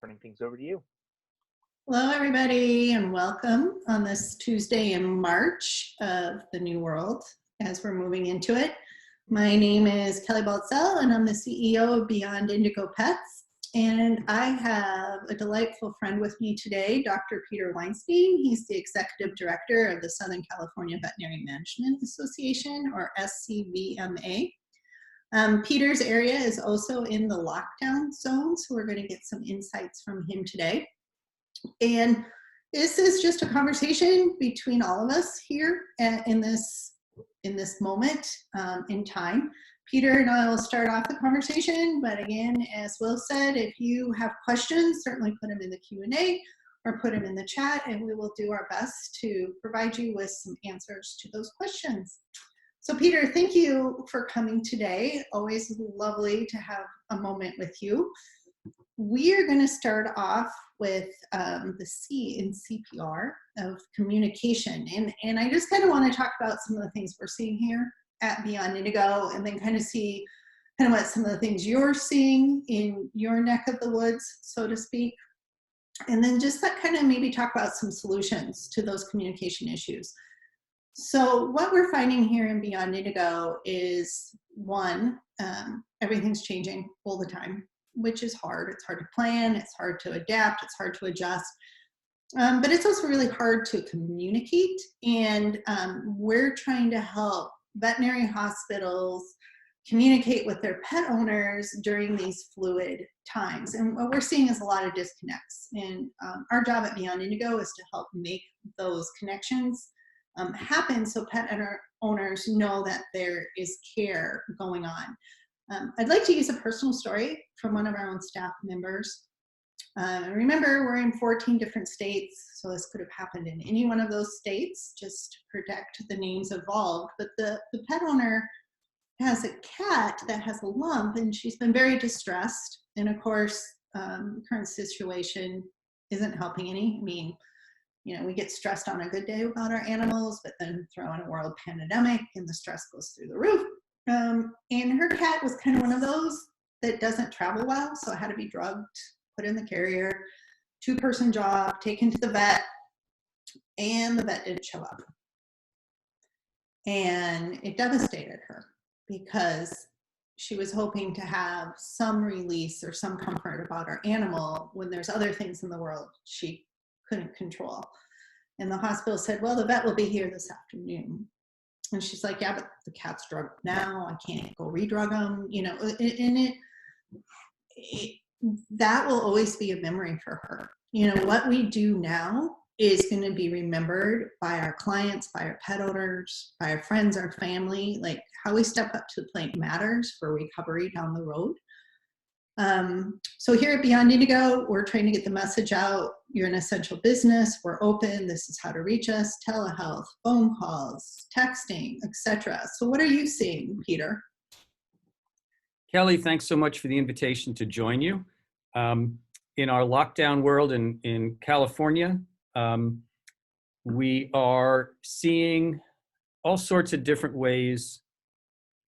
turning things over to you. Hello, everybody, and welcome on this Tuesday in March of the new world as we're moving into it. My name is Kelly Baltzell, and I'm the CEO of Beyond Indigo Pets. And I have a delightful friend with me today, Dr. Peter Weinstein. He's the Executive Director of the Southern California Veterinary Management Association, or SCVMA. Peter's area is also in the lockdown zone, so we're going to get some insights from him today. And this is just a conversation between all of us here in this moment in time. Peter and I will start off the conversation, but again, as Will said, if you have questions, certainly put them in the Q&A or put them in the chat, and we will do our best to provide you with some answers to those questions. So Peter, thank you for coming today. Always lovely to have a moment with you. We are going to start off with the C in CPR of communication. And I just kind of want to talk about some of the things we're seeing here at Beyond Indigo, and then kind of see kind of what some of the things you're seeing in your neck of the woods, so to speak. And then just that kind of maybe talk about some solutions to those communication issues. So what we're finding here in Beyond Indigo is, one, everything's changing all the time, which is hard. It's hard to plan, it's hard to adapt, it's hard to adjust. But it's also really hard to communicate. And we're trying to help veterinary hospitals communicate with their pet owners during these fluid times. And what we're seeing is a lot of disconnects. And our job at Beyond Indigo is to help make those connections happen so pet owners know that there is care going on. I'd like to use a personal story from one of our own staff members. Remember, we're in 14 different states, so this could have happened in any one of those states, just to protect the names involved. But the pet owner has a cat that has a lump, and she's been very distressed. And of course, the current situation isn't helping any. I mean, you know, we get stressed on a good day about our animals, but then throw in a world pandemic and the stress goes through the roof. And her cat was kind of one of those that doesn't travel well, so it had to be drugged, put in the carrier, 2-person job, taken to the vet, and the vet didn't show up. And it devastated her because she was hoping to have some release or some comfort about her animal when there's other things in the world she couldn't control. And the hospital said, well, the vet will be here this afternoon. And she's like, yeah, but the cat's drugged now. I can't go redrug them, you know, and that will always be a memory for her. You know, what we do now is going to be remembered by our clients, by our pet owners, by our friends, our family. Like, how we step up to the plate matters for recovery down the road. So here at Beyond Indigo, we're trying to get the message out. You're an essential business. We're open. This is how to reach us: telehealth, phone calls, texting, etc. So what are you seeing, Peter? Kelly, thanks so much for the invitation to join you. In our lockdown world in California, we are seeing all sorts of different ways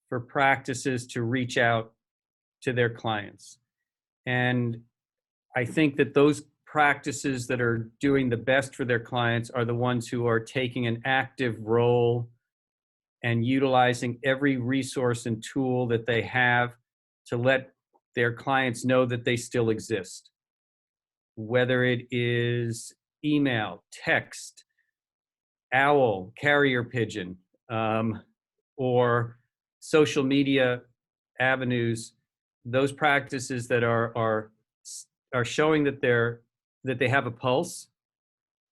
for practices to reach out to their clients. And I think that those practices that are doing the best for their clients are the ones who are taking an active role and utilizing every resource and tool that they have to let their clients know that they still exist. Whether it is email, text, owl, carrier pigeon, or social media avenues, those practices that are showing that they have a pulse,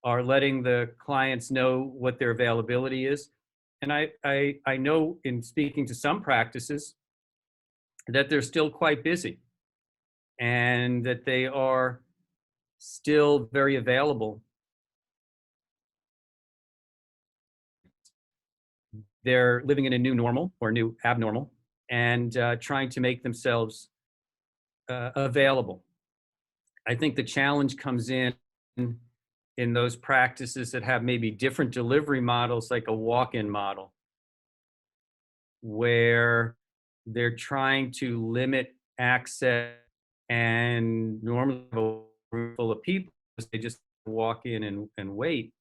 are letting the clients know what their availability is. And I know, in speaking to some practices, that they're still quite busy and that they are still very available. They're living in a new normal or new abnormal and trying to make themselves available. I think the challenge comes in those practices that have maybe different delivery models, like a walk-in model, where they're trying to limit access and normally over full of people. They just walk in and wait.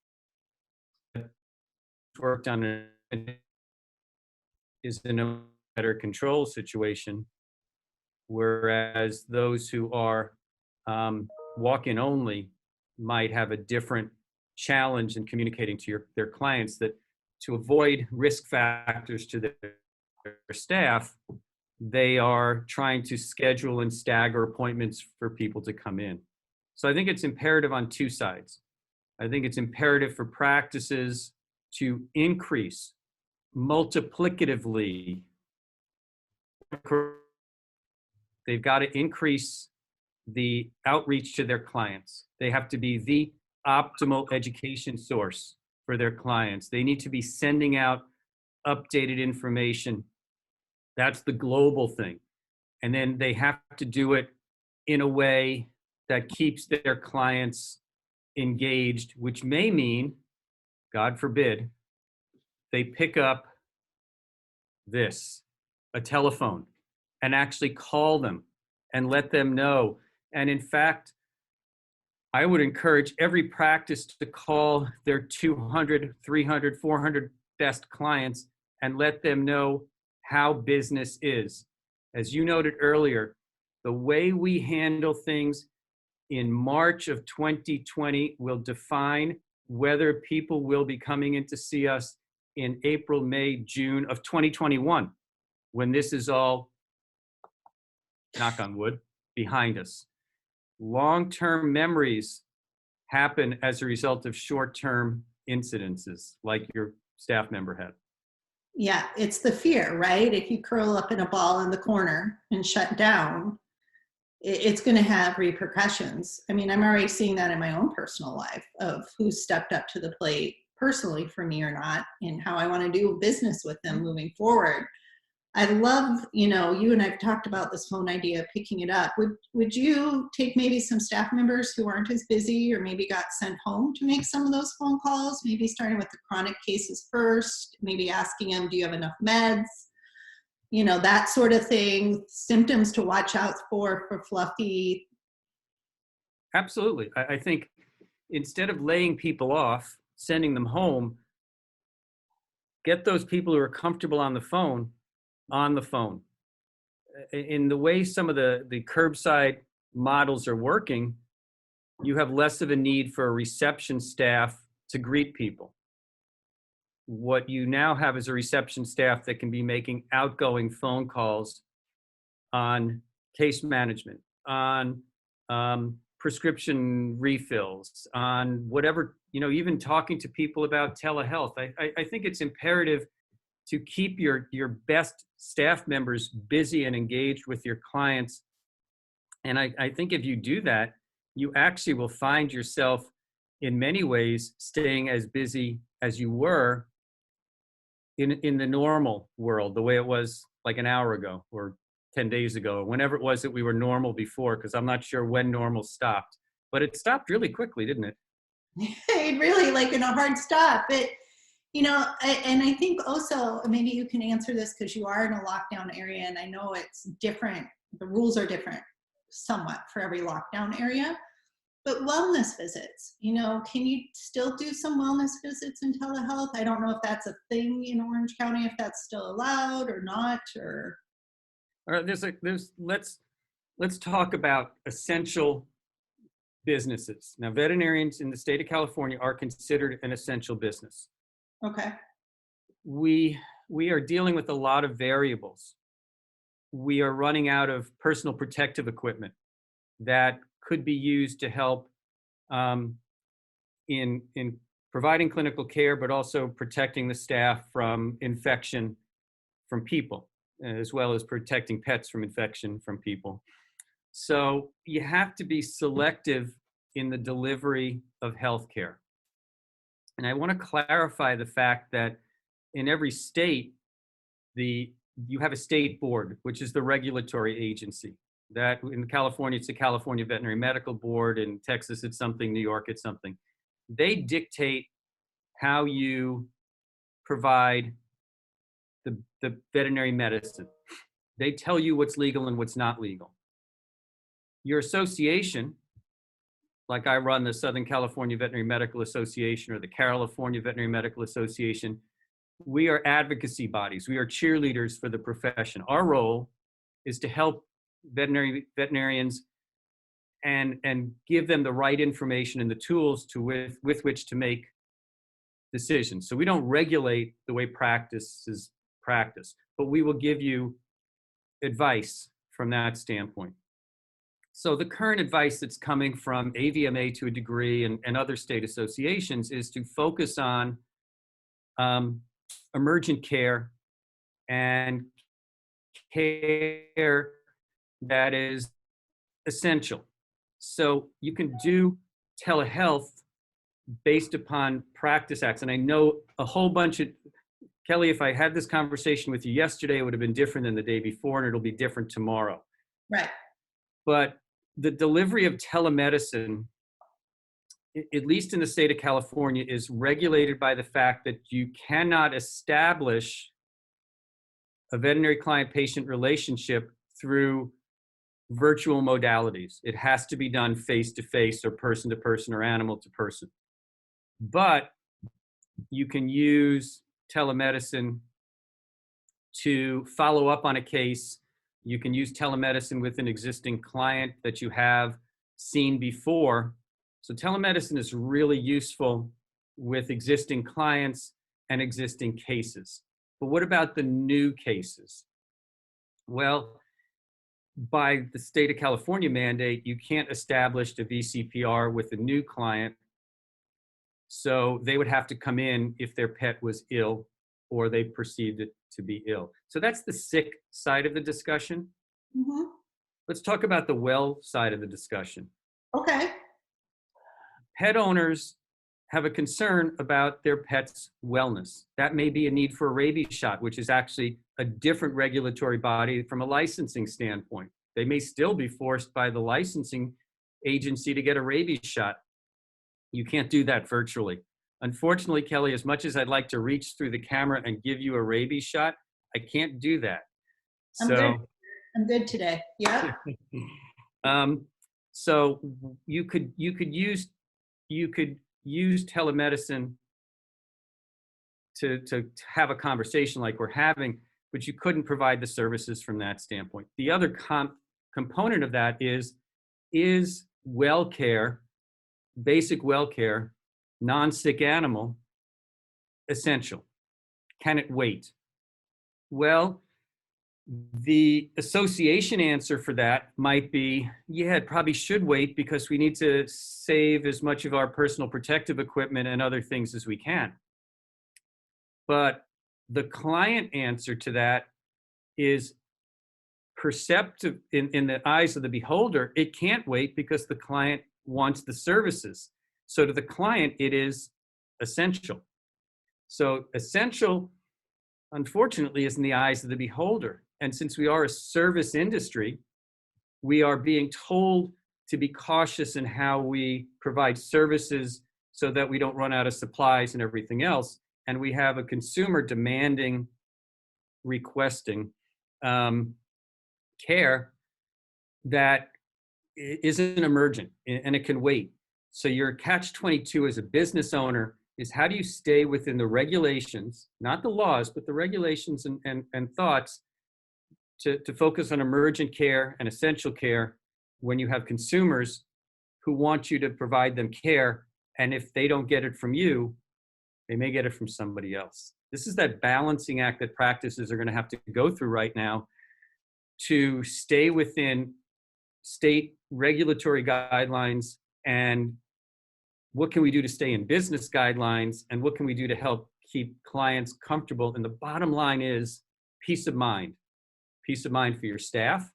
Worked on it is in a better control situation, whereas those who are walk-in only might have a different challenge in communicating to their clients, that to avoid risk factors to their staff, they are trying to schedule and stagger appointments for people to come in. So I think it's imperative on two sides. I think it's imperative for practices to increase multiplicatively. They've got to increase the outreach to their clients. They have to be the optimal education source for their clients. They need to be sending out updated information. That's the global thing. And then they have to do it in a way that keeps their clients engaged, which may mean, God forbid, they pick up a telephone, and actually call them and let them know. And in fact, I would encourage every practice to call their 200, 300, 400 best clients and let them know how business is. As you noted earlier, the way we handle things in March of 2020 will define whether people will be coming in to see us in April, May, June of 2021, when this is all, knock on wood, behind us. Long-term memories happen as a result of short-term incidences like your staff member had. Yeah, it's the fear, right? If you curl up in a ball in the corner and shut down, it's going to have repercussions. I mean, I'm already seeing that in my own personal life of who stepped up to the plate personally for me or not, and how I want to do business with them moving forward. I love, you and I've talked about this phone idea of picking it up. Would you take maybe some staff members who aren't as busy or maybe got sent home to make some of those phone calls, maybe starting with the chronic cases first, maybe asking them, do you have enough meds? That sort of thing, symptoms to watch out for fluffy. Absolutely. I think instead of laying people off, sending them home, get those people who are comfortable on the phone. In the way some of the curbside models are working, you have less of a need for a reception staff to greet people. What you now have is a reception staff that can be making outgoing phone calls on case management, on prescription refills, on whatever, even talking to people about telehealth. I think it's imperative to keep your best staff members busy and engaged with your clients. And I think if you do that, you actually will find yourself in many ways staying as busy as you were in the normal world, the way it was like an hour ago or 10 days ago, or whenever it was that we were normal before, because I'm not sure when normal stopped. But it stopped really quickly, didn't it? It really, like in a hard stop. And I think also, maybe you can answer this because you are in a lockdown area, and I know it's different. The rules are different somewhat for every lockdown area. But wellness visits, can you still do some wellness visits in telehealth? I don't know if that's a thing in Orange County, if that's still allowed or not, or. All right, let's talk about essential businesses. Now, veterinarians in the state of California are considered an essential business. Okay. We are dealing with a lot of variables. We are running out of personal protective equipment that could be used to help in providing clinical care, but also protecting the staff from infection from people, as well as protecting pets from infection from people. So you have to be selective in the delivery of healthcare. And I want to clarify the fact that in every state, you have a state board, which is the regulatory agency. That in California, it's the California Veterinary Medical Board. In Texas, it's something. New York, it's something. They dictate how you provide the veterinary medicine. They tell you what's legal and what's not legal. Your association like I run the Southern California Veterinary Medical Association or the California Veterinary Medical Association, we are advocacy bodies. We are cheerleaders for the profession. Our role is to help veterinarians and give them the right information and the tools with which to make decisions. So we don't regulate the way practice is practiced, but we will give you advice from that standpoint. So the current advice that's coming from AVMA to a degree and other state associations is to focus on emergent care and care that is essential. So you can do telehealth based upon practice acts. And I know a whole bunch of, Kelly, if I had this conversation with you yesterday, it would have been different than the day before, and it'll be different tomorrow. Right. But the delivery of telemedicine, at least in the state of California, is regulated by the fact that you cannot establish a veterinary client-patient relationship through virtual modalities. It has to be done face-to-face or person-to-person or animal-to-person. But you can use telemedicine to follow up on a case. You can use telemedicine with an existing client that you have seen before. So telemedicine is really useful with existing clients and existing cases. But what about the new cases? Well, by the state of California mandate, you can't establish a VCPR with a new client. So they would have to come in if their pet was ill or they perceived it to be ill. So that's the sick side of the discussion. Mm-hmm. Let's talk about the well side of the discussion. Okay. Pet owners have a concern about their pet's wellness. That may be a need for a rabies shot, which is actually a different regulatory body from a licensing standpoint. They may still be forced by the licensing agency to get a rabies shot. You can't do that virtually. Unfortunately, Kelly, as much as I'd like to reach through the camera and give you a rabies shot, I can't do that. I'm good today. Yeah. So you could use telemedicine to have a conversation like we're having, but you couldn't provide the services from that standpoint. The other component of that is well care, basic well care, non-sick animal, essential? Can it wait? Well, the association answer for that might be, yeah, it probably should wait because we need to save as much of our personal protective equipment and other things as we can. But the client answer to that is perceptive in the eyes of the beholder. It can't wait because the client wants the services. So to the client, it is essential. So essential, unfortunately, is in the eyes of the beholder. And since we are a service industry, we are being told to be cautious in how we provide services so that we don't run out of supplies and everything else. And we have a consumer demanding, requesting care that isn't emergent and it can wait. So your catch-22 as a business owner is, how do you stay within the regulations, not the laws, but the regulations and thoughts to focus on emergent care and essential care when you have consumers who want you to provide them care, and if they don't get it from you, they may get it from somebody else. This is that balancing act that practices are going to have to go through right now to stay within state regulatory guidelines, and what can we do to stay in business guidelines, and what can we do to help keep clients comfortable. And the bottom line is peace of mind. Peace of mind for your staff,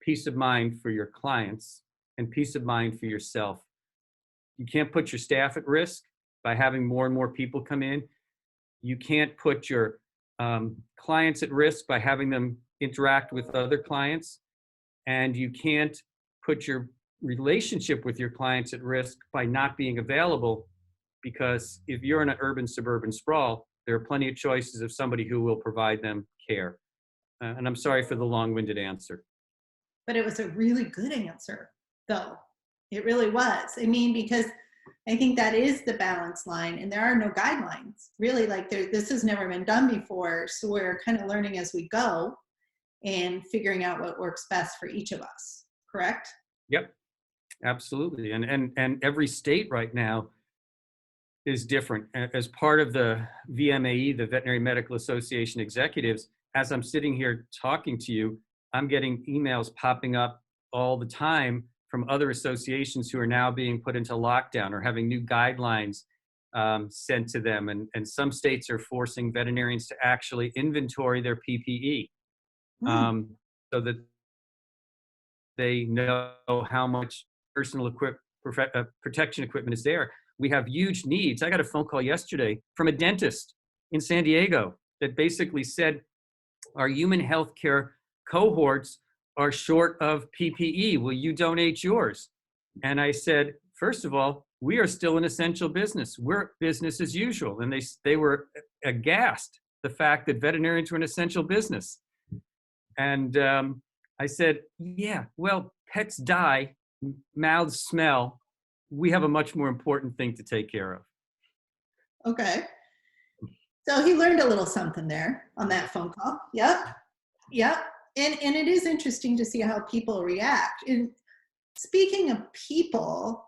peace of mind for your clients, and peace of mind for yourself. You can't put your staff at risk by having more and more people come in. You can't put your clients at risk by having them interact with other clients. And you can't put your relationship with your clients at risk by not being available, because if you're in an urban suburban sprawl, there are plenty of choices of somebody who will provide them care. And I'm sorry for the long-winded answer. But it was a really good answer, though. It really was. I mean, because I think that is the balance line, and there are no guidelines really. Like this has never been done before, so we're kind of learning as we go and figuring out what works best for each of us. Correct? Yep, absolutely. And every state right now is different. As part of the VMAE, the Veterinary Medical Association executives, as I'm sitting here talking to you, I'm getting emails popping up all the time from other associations who are now being put into lockdown or having new guidelines sent to them. And some states are forcing veterinarians to actually inventory their PPE so that they know how much personal protection equipment is there. We have huge needs. I got a phone call yesterday from a dentist in San Diego that basically said our human healthcare cohorts are short of PPE. Will you donate yours? And I said, first of all, we are still an essential business. We're business as usual. And they were aghast the fact that veterinarians were an essential business. And I said, yeah, well, pets die, mouths smell. We have a much more important thing to take care of. Okay. So he learned a little something there on that phone call. Yep. Yep. And it is interesting to see how people react. And speaking of people,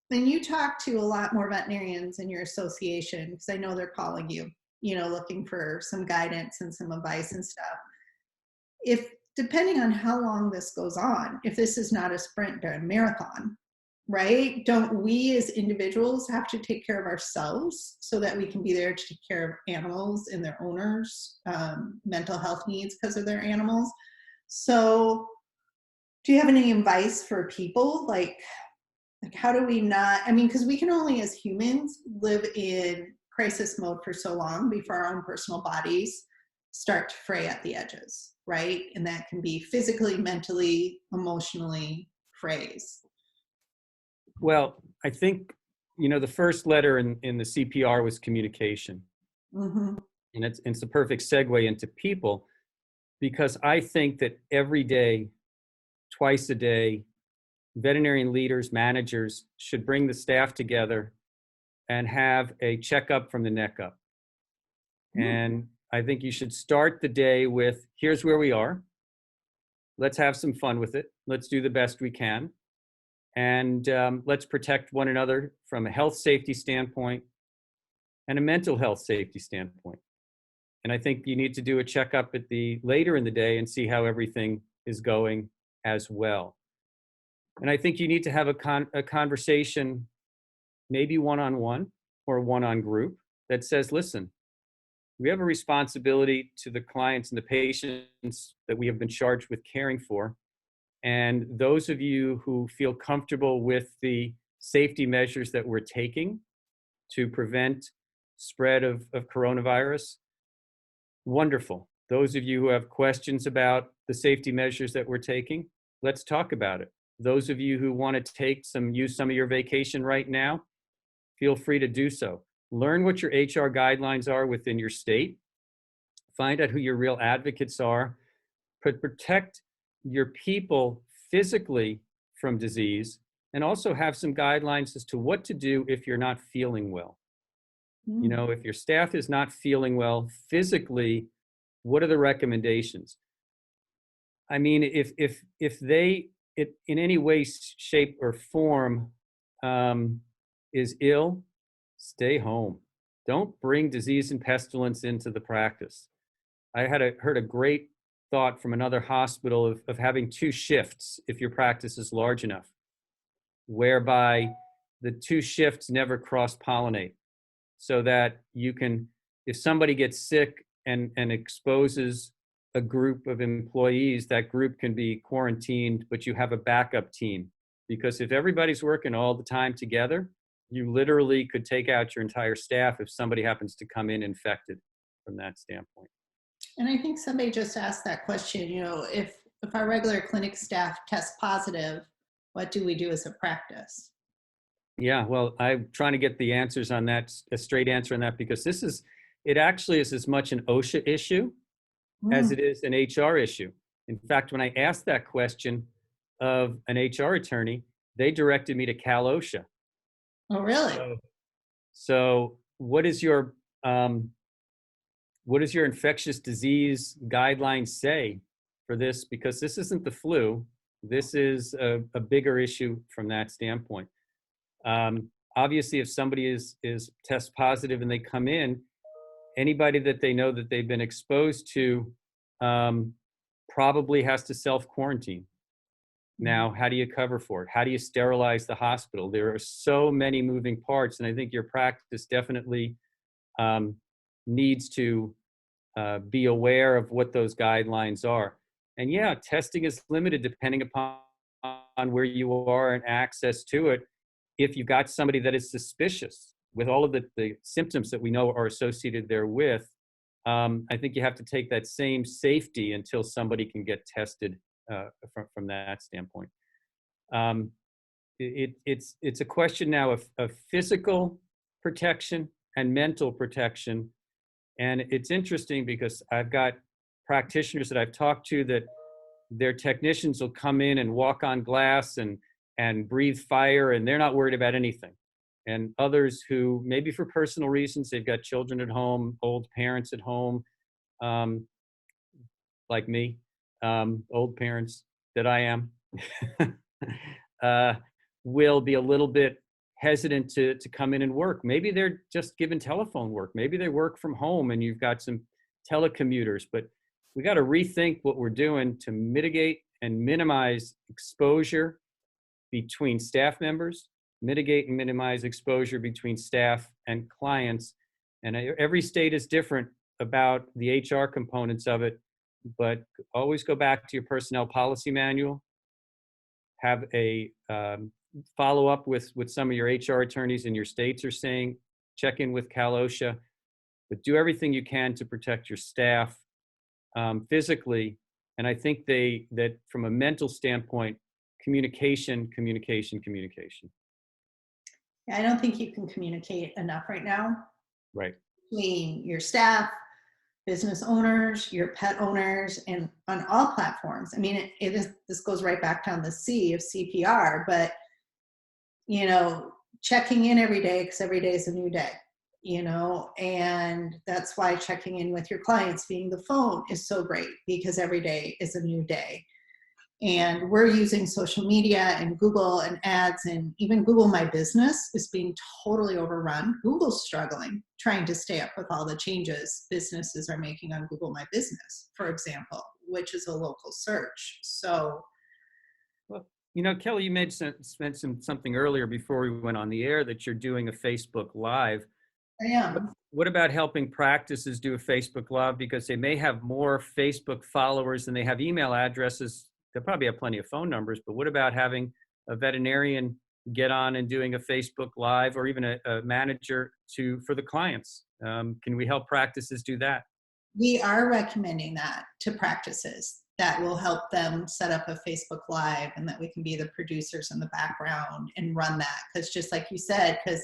when you talk to a lot more veterinarians in your association, because I know they're calling you, looking for some guidance and some advice and stuff. If depending on how long this goes on, if this is not a sprint but a marathon, right? Don't we as individuals have to take care of ourselves so that we can be there to take care of animals and their owners' mental health needs because of their animals? So do you have any advice for people? Like how do we not, because we can only as humans live in crisis mode for so long before our own personal bodies start to fray at the edges, right? And that can be physically, mentally, emotionally frays. Well, I think, the first letter in the CPR was communication. Mm-hmm. And it's a perfect segue into people, because I think that every day, twice a day, veterinarian leaders, managers should bring the staff together and have a checkup from the neck up. Mm-hmm. And I think you should start the day with, here's where we are. Let's have some fun with it. Let's do the best we can. And let's protect one another from a health safety standpoint and a mental health safety standpoint. And I think you need to do a checkup later in the day and see how everything is going as well. And I think you need to have a conversation, maybe one-on-one or one-on group, that says, listen, we have a responsibility to the clients and the patients that we have been charged with caring for. And those of you who feel comfortable with the safety measures that we're taking to prevent spread of coronavirus, wonderful. Those of you who have questions about the safety measures that we're taking, let's talk about it. Those of you who want to use some of your vacation right now, feel free to do so. Learn what your HR guidelines are within your state. Find out who your real advocates are. Protect your people physically from disease, and also have some guidelines as to what to do if you're not feeling well. If your staff is not feeling well physically, what are the recommendations? If they in any way, shape, or form is ill, stay home. Don't bring disease and pestilence into the practice. I heard a great thought from another hospital of having 2 shifts if your practice is large enough, whereby the 2 shifts never cross-pollinate, so that you can, if somebody gets sick and exposes a group of employees, that group can be quarantined, but you have a backup team. Because if everybody's working all the time together, you literally could take out your entire staff if somebody happens to come in infected from that standpoint. And I think somebody just asked that question, if our regular clinic staff tests positive, what do we do as a practice? Yeah, well, I'm trying to get the answers on that, a straight answer on that, because it actually is as much an OSHA issue as it is an HR issue. In fact, when I asked that question of an HR attorney, they directed me to Cal OSHA. Oh, really? So what does your infectious disease guidelines say for this? Because this isn't the flu. This is a bigger issue from that standpoint. Obviously, if somebody is test positive and they come in, anybody that they know that they've been exposed to probably has to self-quarantine. Now, how do you cover for it? How do you sterilize the hospital? There are so many moving parts, and I think your practice definitely needs to be aware of what those guidelines are. And yeah, testing is limited depending upon where you are and access to it. If you've got somebody that is suspicious with all of the symptoms that we know are associated therewith, I think you have to take that same safety until somebody can get tested from that standpoint. It's a question now of physical protection and mental protection. And it's interesting because I've got practitioners that I've talked to that their technicians will come in and walk on glass and breathe fire, and they're not worried about anything. And others who, maybe for personal reasons, they've got children at home, old parents at home, like me, old parents that I am, will be a little bit hesitant to come in and work. Maybe they're just given telephone work. Maybe they work from home and you've got some telecommuters, but we got to rethink what we're doing to mitigate and minimize exposure between staff members, mitigate and minimize exposure between staff and clients. And every state is different about the HR components of it, but always go back to your personnel policy manual, have a follow up with some of your HR attorneys in your states are saying, check in with Cal OSHA, but do everything you can to protect your staff physically. And I think that from a mental standpoint, communication. I don't think you can communicate enough right now. Right. Between your staff, business owners, your pet owners, and on all platforms. I mean, this goes right back down the C of CPR, but checking in every day, because every day is a new day, and that's why checking in with your clients via the phone is so great, because every day is a new day. And we're using social media and Google and ads, and even Google My Business is being totally overrun. Google's struggling trying to stay up with all the changes businesses are making on Google My Business, for example, which is a local search. So, well, Kelly, you mentioned something earlier before we went on the air that you're doing a Facebook Live. I am. What about helping practices do a Facebook Live? Because they may have more Facebook followers than they have email addresses. They'll probably have plenty of phone numbers, but what about having a veterinarian get on and doing a Facebook Live, or even a manager for the clients? Can we help practices do that? We are recommending that to practices. That will help them set up a Facebook Live, and that we can be the producers in the background and run that. Because just like you said, because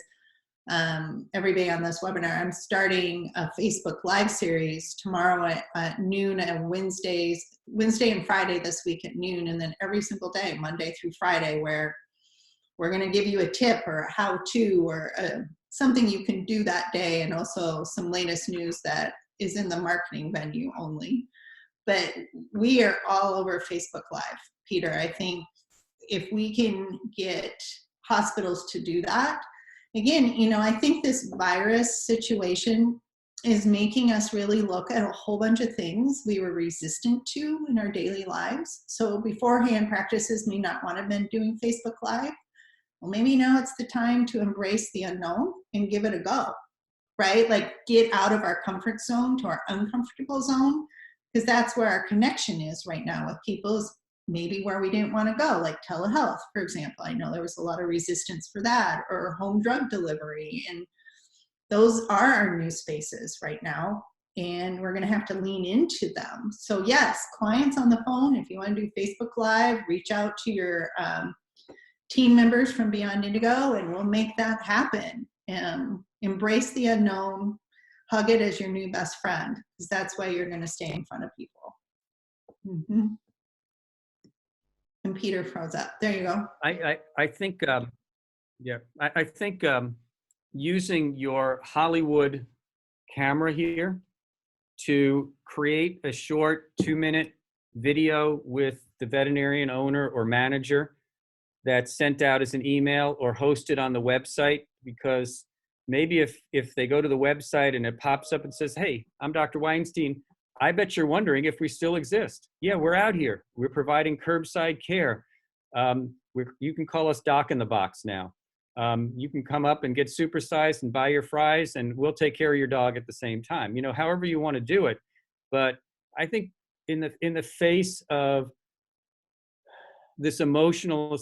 every day on this webinar, I'm starting a Facebook Live series tomorrow at noon, and Wednesday and Friday this week at noon, and then every single day, Monday through Friday, where we're going to give you a tip or a how-to or something you can do that day, and also some latest news that is in the marketing venue only. But we are all over Facebook Live, Peter. I think if we can get hospitals to do that, again, I think this virus situation is making us really look at a whole bunch of things we were resistant to in our daily lives. So beforehand, practices may not want to have been doing Facebook Live. Well, maybe now it's the time to embrace the unknown and give it a go, right? Like, get out of our comfort zone to our uncomfortable zone, because that's where our connection is right now with people, is maybe where we didn't want to go, like telehealth, for example. I know there was a lot of resistance for that, or home drug delivery, and those are our new spaces right now, and we're going to have to lean into them. So yes, clients on the phone, if you want to do Facebook Live, reach out to your team members from Beyond Indigo, and we'll make that happen. Embrace the unknown, hug it as your new best friend, because that's why you're going to stay in front of people. Mm-hmm. And Peter froze up. There you go. I think, yeah, I think using your Hollywood camera here to create a short 2-minute video with the veterinarian owner or manager that's sent out as an email or hosted on the website, because maybe if they go to the website and it pops up and says, hey, I'm Dr. Weinstein, I bet you're wondering if we still exist. Yeah, we're out here. We're providing curbside care. You can call us Doc in the Box now. You can come up and get supersized and buy your fries, and we'll take care of your dog at the same time. However you want to do it. But I think in the face of this emotional,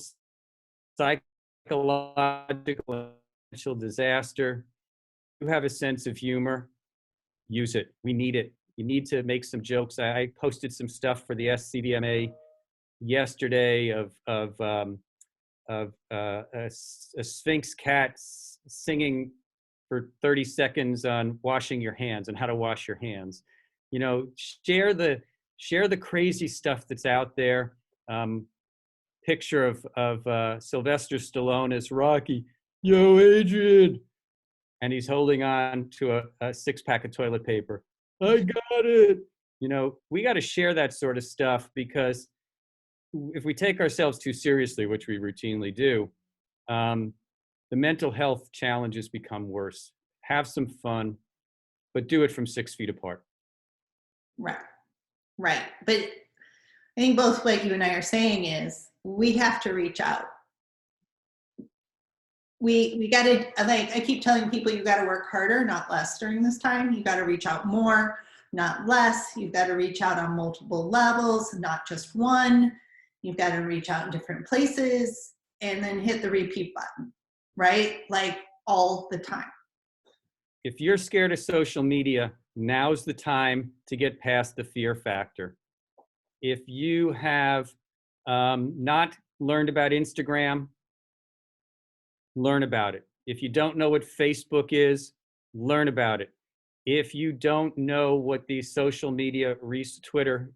psychological, financial disaster, you have a sense of humor. Use it. We need it. You need to make some jokes. I posted some stuff for the SCDMA yesterday of a Sphinx cat singing for 30 seconds on washing your hands and how to wash your hands. Share the crazy stuff that's out there. Picture of Sylvester Stallone as Rocky. Yo, Adrian. And he's holding on to a 6-pack of toilet paper. I got it. We got to share that sort of stuff, because if we take ourselves too seriously, which we routinely do, the mental health challenges become worse. Have some fun, but do it from 6 feet apart. Right. But I think both what you and I are saying is we have to reach out. We got to, like I keep telling people, you got to work harder, not less during this time. You got to reach out more, not less. You've got to reach out on multiple levels, not just one. You've got to reach out in different places and then hit the repeat button, right? Like all the time. If you're scared of social media, now's the time to get past the fear factor. If you have not learned about Instagram, learn about it. If you don't know what Facebook is, learn about it. If you don't know what these social media, Twitter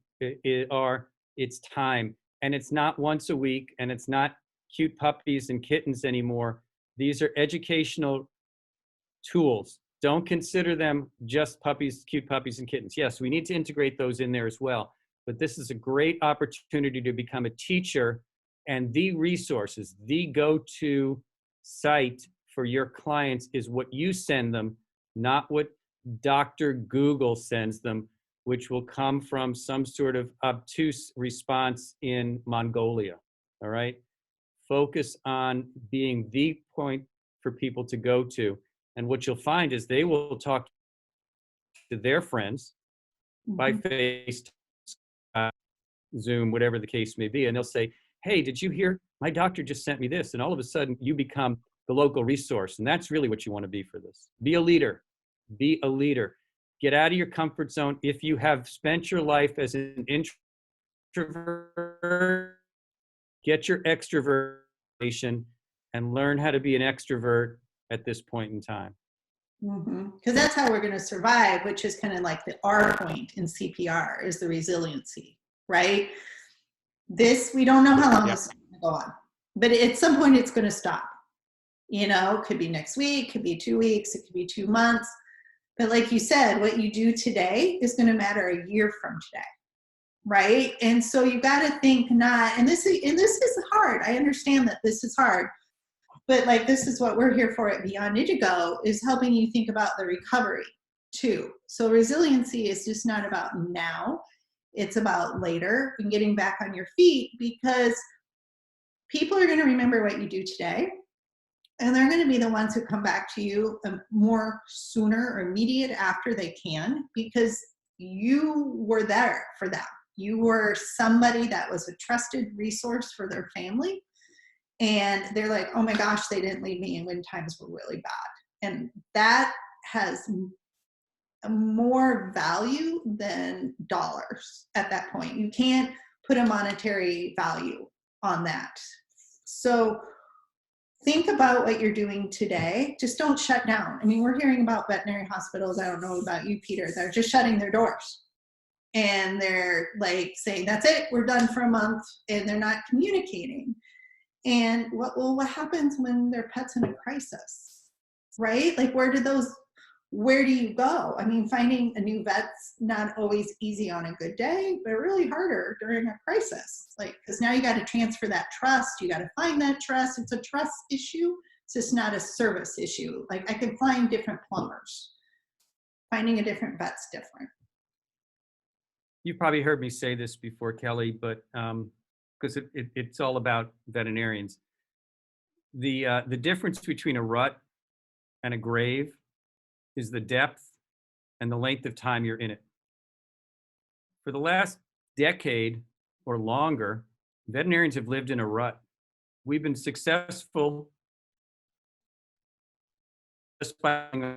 are, it's time. And it's not once a week, and it's not cute puppies and kittens anymore. These are educational tools. Don't consider them just puppies, cute puppies and kittens. Yes, we need to integrate those in there as well. But this is a great opportunity to become a teacher, and the resources, the go-to site for your clients is what you send them, not what Dr. Google sends them, which will come from some sort of obtuse response in Mongolia. All right? Focus on being the point for people to go to. And what you'll find is they will talk to their friends by FaceTime, Zoom, whatever the case may be. And they'll say, hey, did you hear? My doctor just sent me this. And all of a sudden you become the local resource. And that's really what you want to be for this. Be a leader. Be a leader. Get out of your comfort zone. If you have spent your life as an introvert, get your extroversion and learn how to be an extrovert at this point in time. Because that's how we're going to survive, which is kind of like the R point in CPR is the resiliency, right? This, we don't know how long this is going to go on, but at some point it's going to stop. It could be next week, could be 2 weeks, it could be 2 months. But like you said, what you do today is going to matter a year from today, right? And so you've got to think not, and this is hard. I understand that this is hard, but like this is what we're here for at Beyond Indigo, is helping you think about the recovery too. So resiliency is just not about now, it's about later and getting back on your feet, because people are going to remember what you do today. And they're going to be the ones who come back to you more sooner or immediate after they can, because you were there for them. You were somebody that was a trusted resource for their family. And they're like, oh my gosh, they didn't leave me when times were really bad. And that has more value than dollars at that point. You can't put a monetary value on that. So think about what you're doing today. Just don't shut down. I mean, we're hearing about veterinary hospitals, I don't know about you, Peter, they're just shutting their doors. and they're like saying, that's it, we're done for a month, and they're not communicating. And what happens when their pet's in a crisis, right? Like, where do you go? I mean, finding a new vet's not always easy on a good day, but really harder during a crisis. Like, because now you got to transfer that trust. You got to find that trust. It's a trust issue. It's just not a service issue. Like, I can find different plumbers. Finding a different vet's different. You've probably heard me say this before, Kelly, but because it's all about veterinarians. The difference between a rut and a grave is the depth and the length of time you're in it. For the last decade or longer, veterinarians have lived in a rut. We've been successful just by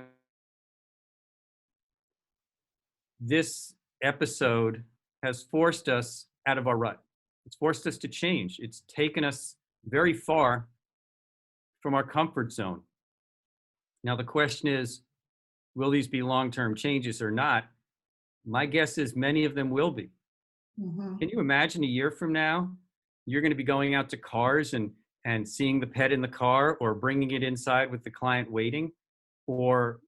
this episode has forced us out of our rut. It's forced us to change. It's taken us very far from our comfort zone. Now, the question is, will these be long-term changes or not? My guess is many of them will be. Mm-hmm. Can you imagine a year from now, you're going to be going out to cars and seeing the pet in the car, or bringing it inside with the client waiting? Or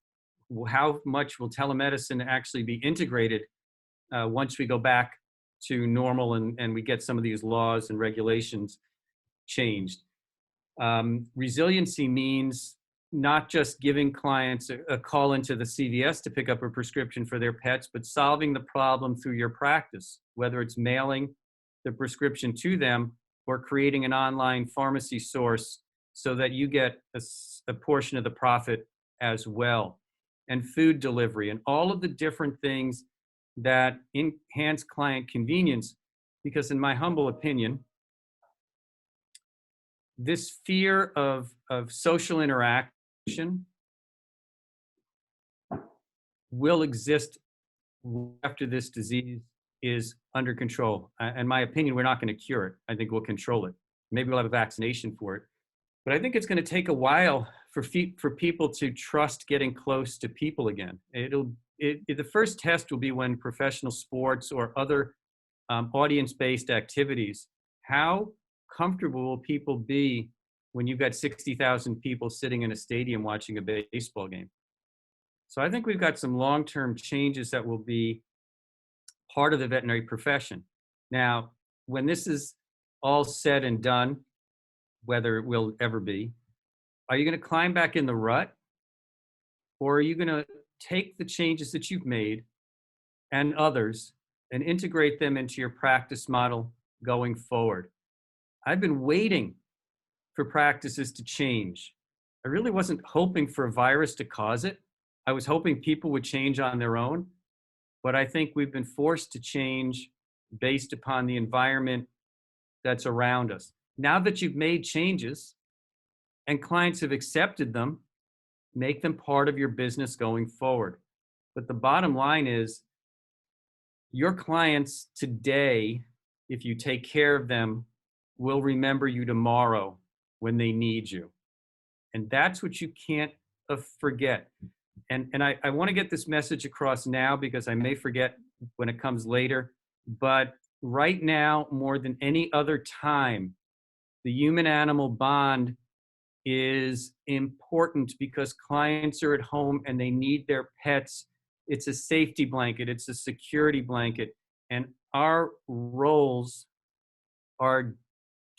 how much will telemedicine actually be integrated once we go back to normal and we get some of these laws and regulations changed? Resiliency means not just giving clients a call into the CVS to pick up a prescription for their pets, but solving the problem through your practice, whether it's mailing the prescription to them or creating an online pharmacy source so that you get a portion of the profit as well. And food delivery and all of the different things that enhance client convenience, because in my humble opinion, this fear of social interaction will exist after this disease is under control. In my opinion, we're not going to cure it. I think we'll control it. Maybe we'll have a vaccination for it. But I think it's going to take a while for people to trust getting close to people again. The first test will be when professional sports or other audience-based activities, how comfortable will people be when you've got 60,000 people sitting in a stadium watching a baseball game? So I think we've got some long-term changes that will be part of the veterinary profession. Now, when this is all said and done, whether it will ever be, are you going to climb back in the rut? Or are you going to take the changes that you've made and others and integrate them into your practice model going forward? I've been waiting for practices to change. I really wasn't hoping for a virus to cause it. I was hoping people would change on their own. But I think we've been forced to change based upon the environment that's around us. Now that you've made changes and clients have accepted them, make them part of your business going forward. But the bottom line is, your clients today, if you take care of them, will remember you tomorrow when they need you. And that's what you can't forget. And I want to get this message across now, because I may forget when it comes later. But right now, more than any other time, the human-animal bond is important, because clients are at home and they need their pets. It's a safety blanket. It's a security blanket. And our roles are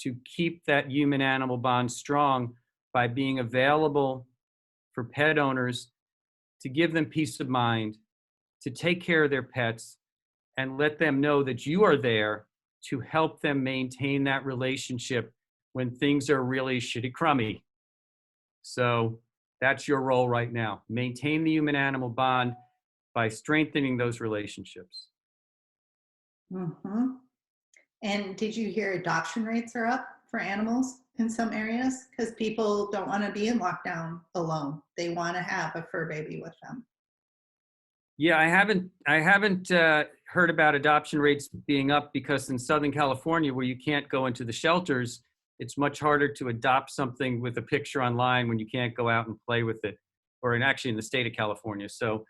to keep that human-animal bond strong by being available for pet owners, to give them peace of mind, to take care of their pets, and let them know that you are there to help them maintain that relationship when things are really shitty crummy. So that's your role right now. Maintain the human-animal bond by strengthening those relationships. Mm-hmm. And did you hear adoption rates are up for animals in some areas? Because people don't want to be in lockdown alone. They want to have a fur baby with them. Yeah, I haven't heard about adoption rates being up, because in Southern California, where you can't go into the shelters, it's much harder to adopt something with a picture online when you can't go out and play with it, or actually in the state of California. So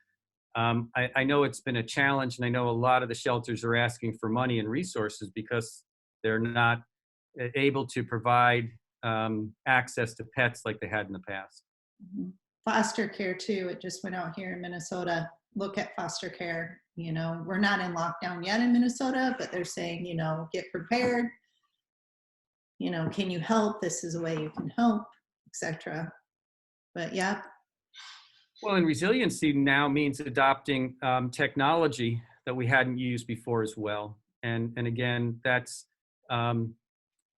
I know it's been a challenge, and I know a lot of the shelters are asking for money and resources because they're not able to provide access to pets like they had in the past. Mhm. Foster care too. It just went out here in Minnesota. Look at foster care. We're not in lockdown yet in Minnesota, but they're saying, get prepared. Can you help? This is a way you can help, etc. But yeah. Well, and resiliency now means adopting technology that we hadn't used before as well. And again, that's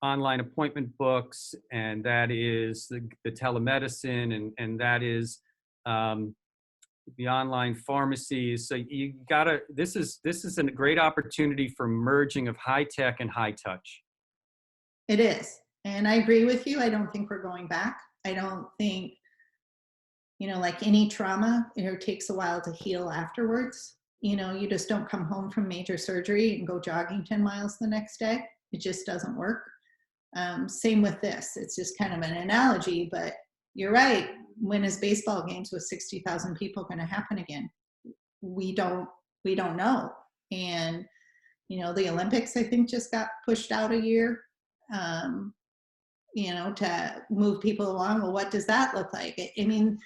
online appointment books, and that is the telemedicine, and that is the online pharmacies. So this is a great opportunity for merging of high tech and high touch. It is. And I agree with you. I don't think we're going back. I don't think, like any trauma, it takes a while to heal afterwards. You just don't come home from major surgery and go jogging 10 miles the next day. It just doesn't work. Same with this. It's just kind of an analogy, but you're right. When is baseball games with 60,000 people going to happen again? We don't know. And, the Olympics, I think, just got pushed out a year, to move people along. Well, what does that look like? I mean,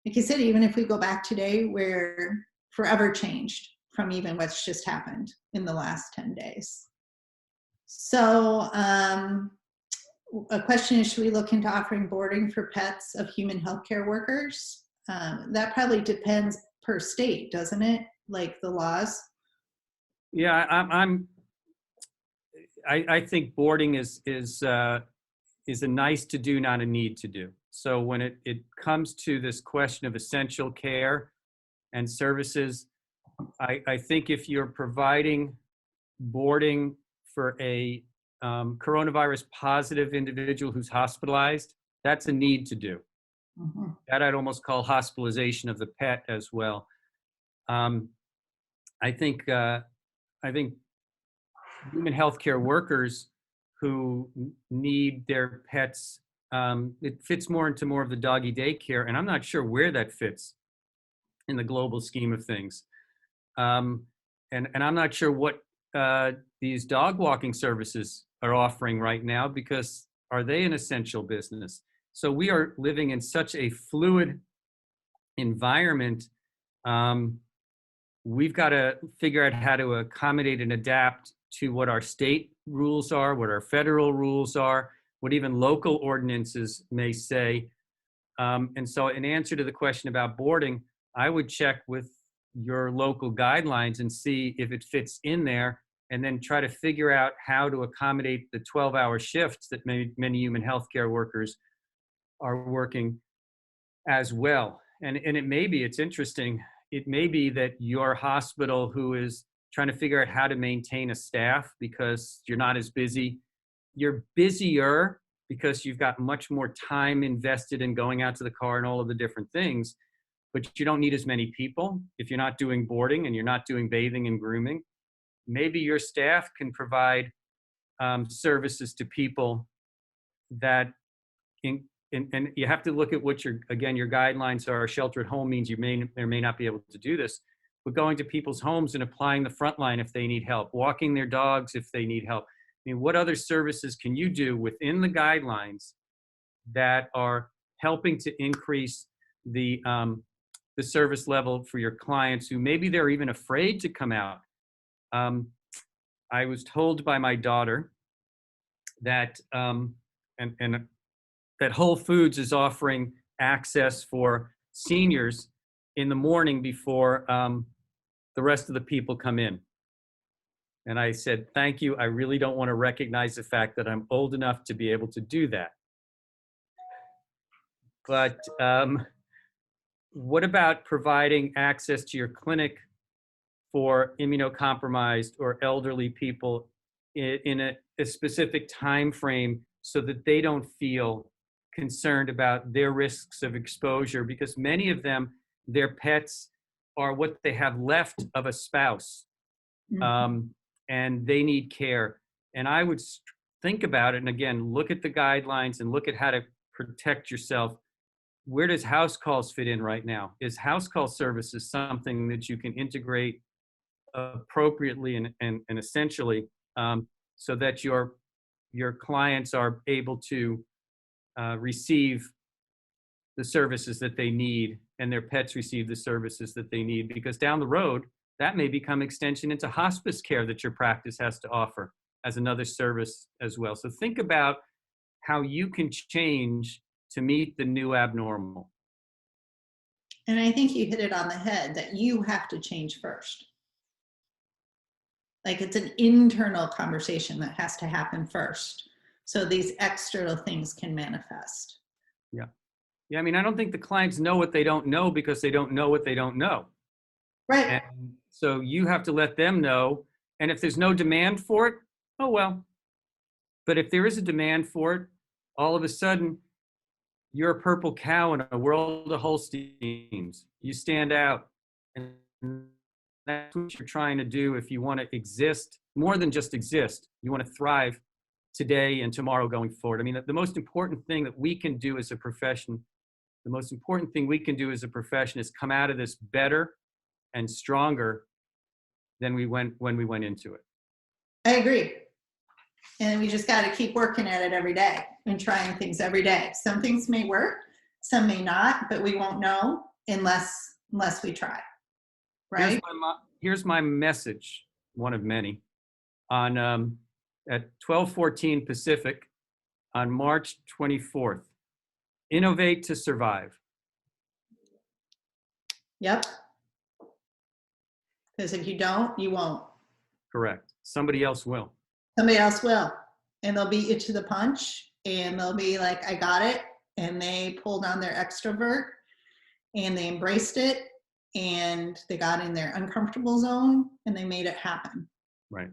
like you said, even if we go back today, we're forever changed from even what's just happened in the last 10 days. So a question is, should we look into offering boarding for pets of human healthcare workers? That probably depends per state, doesn't it? Like the laws. Yeah, I think boarding is a nice to do, not a need to do. So when it comes to this question of essential care and services, I think if you're providing boarding for a coronavirus positive individual who's hospitalized, that's a need to do. Mm-hmm. That I'd almost call hospitalization of the pet as well. I think human healthcare workers who need their pets, it fits more into more of the doggy daycare, and I'm not sure where that fits in the global scheme of things. And I'm not sure what these dog walking services are offering right now, because are they an essential business? So we are living in such a fluid environment. We've got to figure out how to accommodate and adapt to what our state rules are, what our federal rules are, what even local ordinances may say. And so in answer to the question about boarding, I would check with your local guidelines and see if it fits in there, and then try to figure out how to accommodate the 12-hour shifts that many human healthcare workers are working as well. And it may be, it's interesting, it may be that your hospital who is trying to figure out how to maintain a staff because you're not as busy, you're busier because you've got much more time invested in going out to the car and all of the different things, but you don't need as many people. If you're not doing boarding and you're not doing bathing and grooming, maybe your staff can provide services to people that, and you have to look at what your guidelines are. Shelter at home means you may or may not be able to do this, but going to people's homes and applying the front line if they need help, walking their dogs if they need help. I mean, what other services can you do within the guidelines that are helping to increase the service level for your clients who maybe they're even afraid to come out? I was told by my daughter that that Whole Foods is offering access for seniors in the morning before the rest of the people come in. And I said, thank you. I really don't want to recognize the fact that I'm old enough to be able to do that. But what about providing access to your clinic for immunocompromised or elderly people in a specific time frame so that they don't feel concerned about their risks of exposure? Because many of them, their pets are what they have left of a spouse, and they need care. And I would think about it, and again, look at the guidelines and look at how to protect yourself where does house calls fit in right now? Is house call services something that you can integrate appropriately and essentially, so that your clients are able to receive the services that they need and their pets receive the services that they need? Because down the road, that may become extension into hospice care that your practice has to offer as another service as well. So think about how you can change to meet the new abnormal. And I think you hit it on the head that you have to change first. Like it's an internal conversation that has to happen first. So these external things can manifest. Yeah. Yeah. I mean, I don't think the clients know what they don't know because they don't know what they don't know. Right. And so you have to let them know. And if there's no demand for it, oh well. But if there is a demand for it, all of a sudden, you're a purple cow in a world of Holsteins. You stand out. And that's what you're trying to do if you want to exist, more than just exist. You want to thrive today and tomorrow going forward. I mean, the most important thing that we can do as a profession, the most important thing we can do as a profession is come out of this better and stronger than when we went into it. I agree. And we just got to keep working at it every day and trying things every day. Some things may work, some may not, but we won't know unless we try. Right? Here's my message, one of many, on at 12:14 Pacific on March 24th. Innovate to survive. Yep. Because if you don't, you won't. Correct. Somebody else will. Somebody else will. And they'll beat you to the punch and they'll be like, I got it. And they pulled on their extrovert and they embraced it and they got in their uncomfortable zone and they made it happen. Right.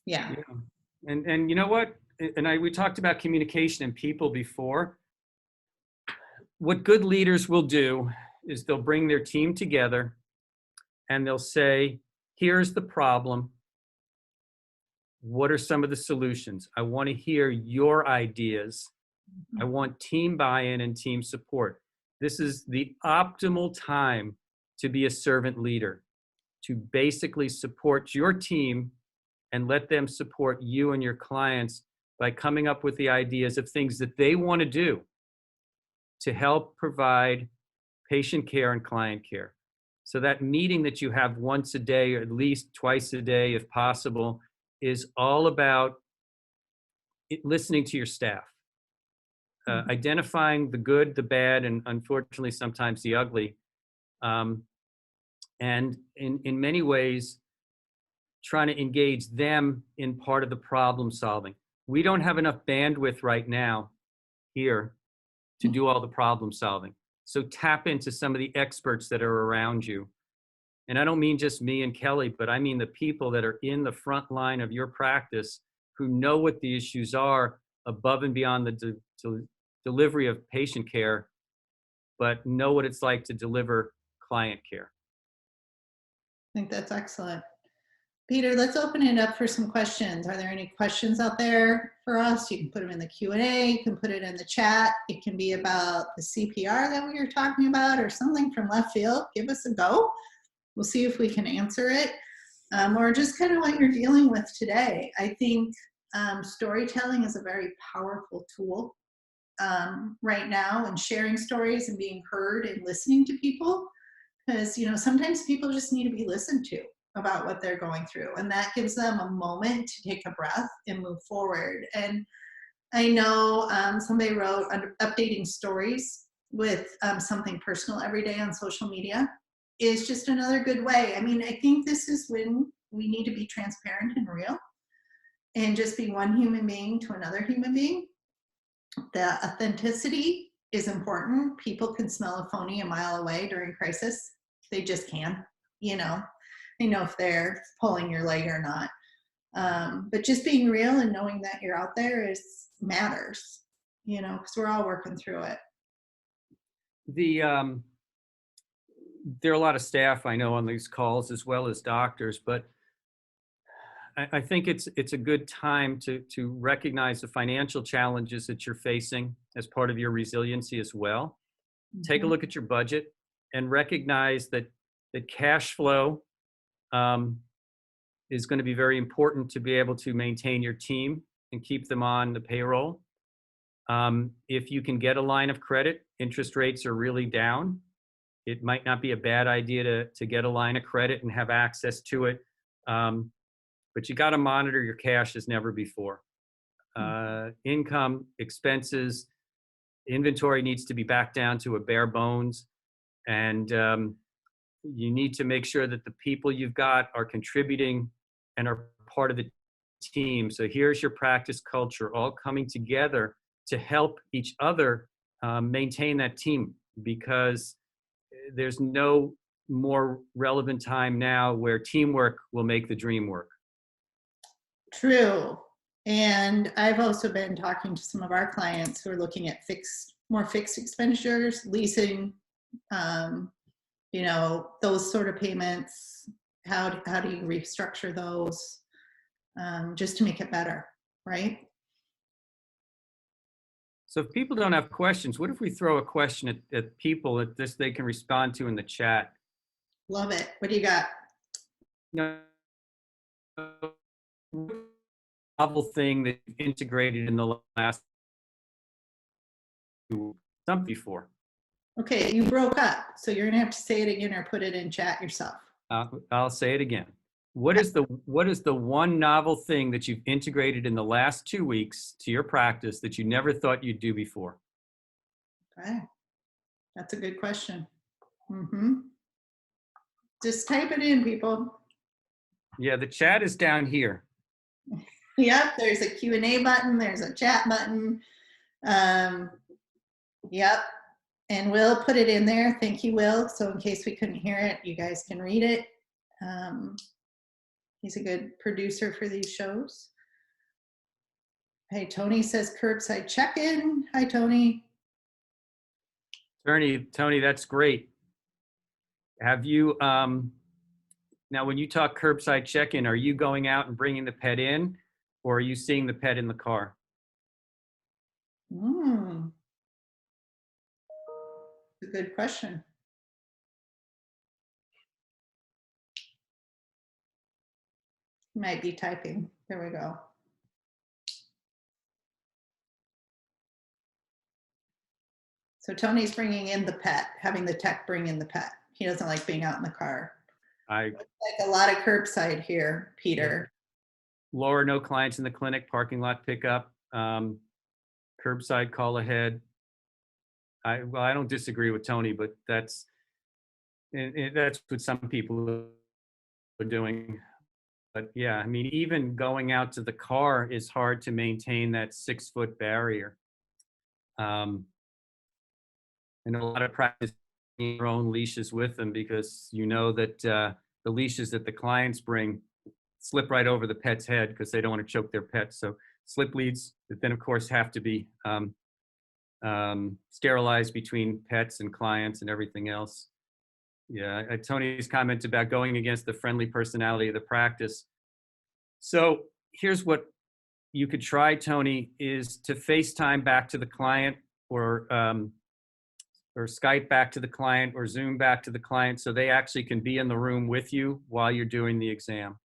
Yeah. And you know what? We talked about communication and people before. What good leaders will do is they'll bring their team together and they'll say, here's the problem. What are some of the solutions? I want to hear your ideas. I want team buy-in and team support. This is the optimal time to be a servant leader, to basically support your team and let them support you and your clients by coming up with the ideas of things that they want to do to help provide patient care and client care. So that meeting that you have once a day, or at least twice a day, if possible, is all about listening to your staff, identifying the good, the bad, and unfortunately sometimes the ugly. And in many ways, trying to engage them in part of the problem solving. We don't have enough bandwidth right now here to do all the problem solving. So tap into some of the experts that are around you. And I don't mean just me and Kelly, but I mean the people that are in the front line of your practice who know what the issues are above and beyond the delivery of patient care, but know what it's like to deliver client care. I think that's excellent. Peter, let's open it up for some questions. Are there any questions out there for us? You can put them in the Q&A, you can put it in the chat. It can be about the CPR that we were talking about or something from left field. Give us a go. We'll see if we can answer it. Or just kind of what you're dealing with today. I think storytelling is a very powerful tool right now, and sharing stories and being heard and listening to people. Because, sometimes people just need to be listened to about what they're going through. And that gives them a moment to take a breath and move forward. And I know somebody wrote updating stories with something personal every day on social media is just another good way. I mean, I think this is when we need to be transparent and real and just be one human being to another human being. The authenticity is important. People can smell a phony a mile away during crisis. They just can, They know if they're pulling your leg or not. But just being real and knowing that you're out there matters, because we're all working through it. There are a lot of staff I know on these calls as well as doctors, but I think it's a good time to recognize the financial challenges that you're facing as part of your resiliency as well. Take a look at your budget and recognize that cash flow is going to be very important to be able to maintain your team and keep them on the payroll. If you can get a line of credit, interest rates are really down. It might not be a bad idea to get a line of credit and have access to it. But you got to monitor your cash as never before. Income, expenses, inventory needs to be back down to a bare bones. And you need to make sure that the people you've got are contributing and are part of the team. So here's your practice culture all coming together to help each other maintain that team, because there's no more relevant time now where teamwork will make the dream work. True. And I've also been talking to some of our clients who are looking at more fixed expenditures, leasing, those sort of payments. How do you restructure those just to make it better, right? So if people don't have questions, what if we throw a question at people that they can respond to in the chat? Love it. What do you got? Novel thing that you've integrated in the last something before. Okay, you broke up, so you're gonna have to say it again or put it in chat yourself. I'll say it again. What is the one novel thing that you've integrated in the last 2 weeks to your practice that you never thought you'd do before? Okay, that's a good question. Just type it in, people. Yeah, the chat is down here. Yep, there's a Q&A button, there's a chat button. Yep, and Will put it in there. Thank you, Will. So in case we couldn't hear it, you guys can read it. He's a good producer for these shows. Hey, Tony says curbside check-in. Hi, Tony. Tony, that's great. Have you, now when you talk curbside check-in, are you going out and bringing the pet in, or are you seeing the pet in the car? A good question. Might be typing. There we go. So Tony's bringing in the pet, having the tech bring in the pet. He doesn't like being out in the car. Like a lot of curbside here, Peter. Laura, no clients in the clinic, parking lot pickup, curbside call ahead. I don't disagree with Tony, but that's what some people are doing. But yeah, I mean, even going out to the car is hard to maintain that 6-foot barrier. And a lot of practice your own leashes with them, because you know that the leashes that the clients bring slip right over the pet's head because they don't want to choke their pet. So slip leads that then of course have to be sterilized between pets and clients and everything else. Yeah, Tony's comment about going against the friendly personality of the practice. So here's what you could try, Tony, is to FaceTime back to the client, or Skype back to the client, or Zoom back to the client, so they actually can be in the room with you while you're doing the exam.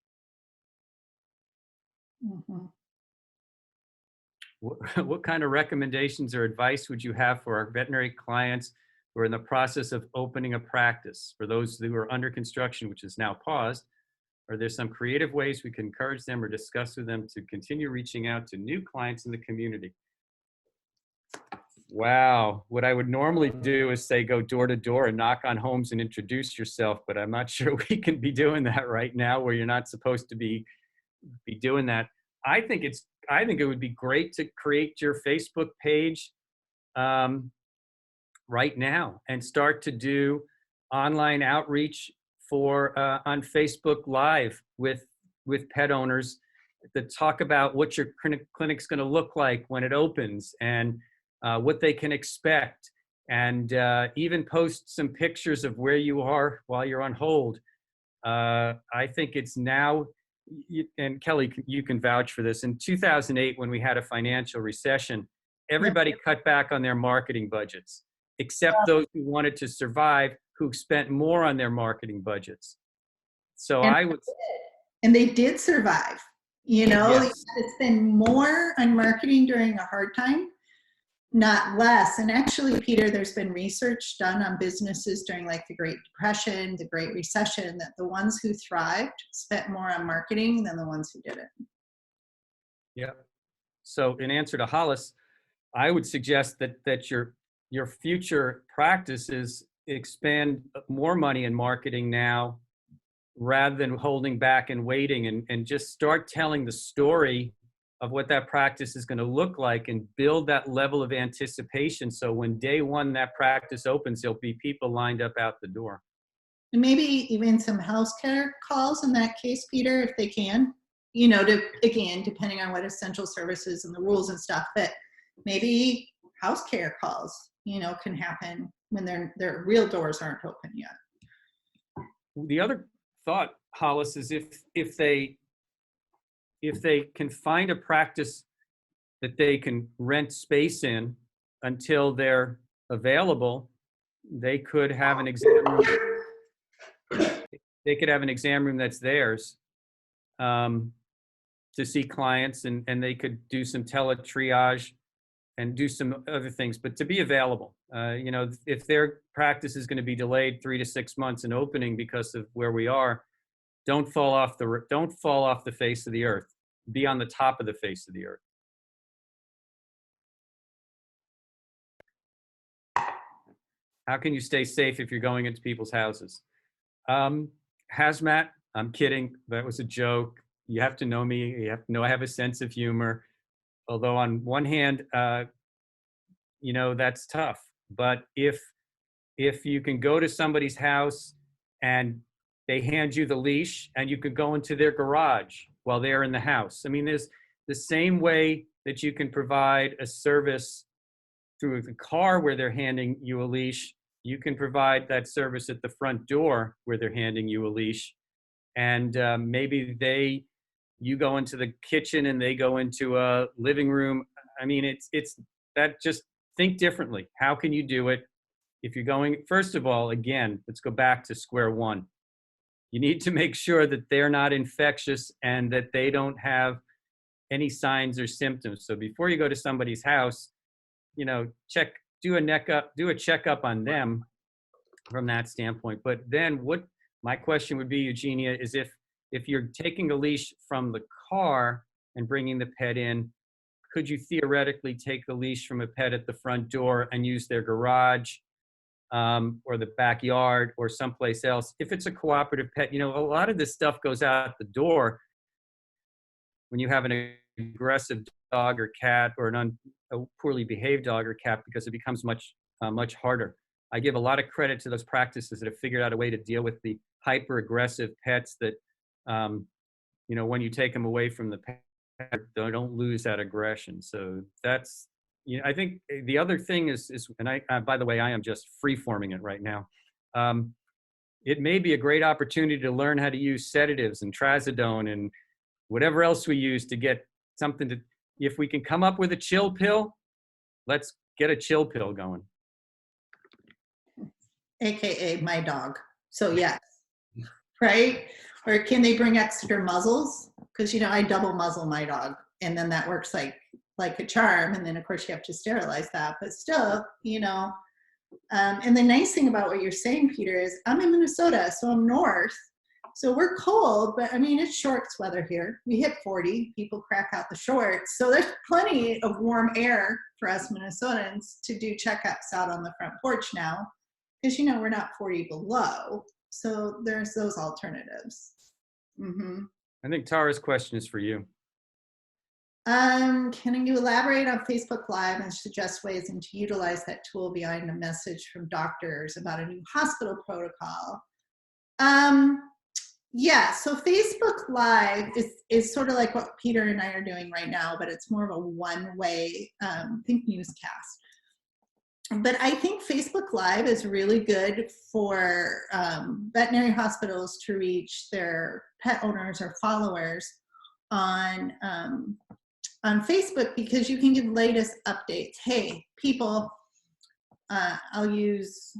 What kind of recommendations or advice would you have for our veterinary clients who are in the process of opening a practice? For those who are under construction, which is now paused, are there some creative ways we can encourage them or discuss with them to continue reaching out to new clients in the community? Wow. What I would normally do is say go door to door and knock on homes and introduce yourself, but I'm not sure we can be doing that right now, where you're not supposed to be doing that. I think it would be great to create your Facebook page right now and start to do online outreach on Facebook Live with pet owners that talk about what your clinic's going to look like when it opens, and what they can expect, and even post some pictures of where you are while you're on hold. I think it's now, and Kelly, you can vouch for this. In 2008, when we had a financial recession, everybody cut back on their marketing budgets, except those who wanted to survive, who spent more on their marketing budgets. So And, I would. and they did survive. You know, Yes. you had to spend more on marketing during a hard time, not less. And actually, Peter, there's been research done on businesses during like the Great Depression, the Great Recession, that the ones who thrived spent more on marketing than the ones who didn't. Yeah. So in answer to Hollis, I would suggest that your future practices expend more money in marketing now, rather than holding back and waiting, and just start telling the story of what that practice is going to look like and build that level of anticipation. So when day one that practice opens, there'll be people lined up out the door. And maybe even some healthcare calls in that case, Peter, if they can, you know, to, again, depending on what essential services and the rules and stuff, but maybe healthcare calls, you know, can happen when their real doors aren't open yet. The other thought, Hollis, is if they can find a practice that they can rent space in until they're available, they could have an exam room. They could have an exam room that's theirs, to see clients, and they could do some teletriage and do some other things, but to be available. You know, if their practice is going to be delayed 3 to 6 months in opening because of where we are, don't fall off the face of the earth. Be on the top of the face of the earth. How can you stay safe if you're going into people's houses? Hazmat, I'm kidding. That was a joke. You have to know me. You have to know I have a sense of humor. Although on one hand, you know, that's tough. But if you can go to somebody's house and they hand you the leash and you could go into their garage while they're in the house. I mean, there's the same way that you can provide a service through the car where they're handing you a leash, you can provide that service at the front door where they're handing you a leash. And maybe you go into the kitchen and they go into a living room. I mean, it's that, just think differently. How can you do it? If you're going, first of all, again, let's go back to square one. You need to make sure that they're not infectious and that they don't have any signs or symptoms. So before you go to somebody's house, you know, do a checkup on them from that standpoint. But then my question would be, Eugenia, is if you're taking a leash from the car and bringing the pet in, could you theoretically take the leash from a pet at the front door and use their garage, or the backyard or someplace else? If it's a cooperative pet, you know, a lot of this stuff goes out the door when you have an aggressive dog or cat, or a poorly behaved dog or cat, because it becomes much harder. I give a lot of credit to those practices that have figured out a way to deal with the hyper aggressive pets that, you know, when you take them away from the pet, they don't lose that aggression. So that's, you know, I think the other thing is, and by the way, I am just free-forming it right now. It may be a great opportunity to learn how to use sedatives and trazodone and whatever else we use to get something to, if we can come up with a chill pill, let's get a chill pill going. AKA my dog. So yes, right? Or can they bring extra muzzles? Because, you know, I double muzzle my dog, and then that works like a charm. And then of course you have to sterilize that, but still, you know. And the nice thing about what you're saying, Peter, is I'm in Minnesota, so I'm north. So we're cold, but I mean, it's shorts weather here. We hit 40, people crack out the shorts. So there's plenty of warm air for us Minnesotans to do checkups out on the front porch now, because, you know, we're not 40 below. So there's those alternatives. Mm-hmm. I think Tara's question is for you. Can you elaborate on Facebook Live and suggest ways to utilize that tool behind a message from doctors about a new hospital protocol? Yeah, so Facebook Live is sort of like what Peter and I are doing right now, but it's more of a one-way, think newscast. But I think Facebook Live is really good for veterinary hospitals to reach their pet owners or followers on on Facebook because you can give latest updates. Hey, people, I'll use,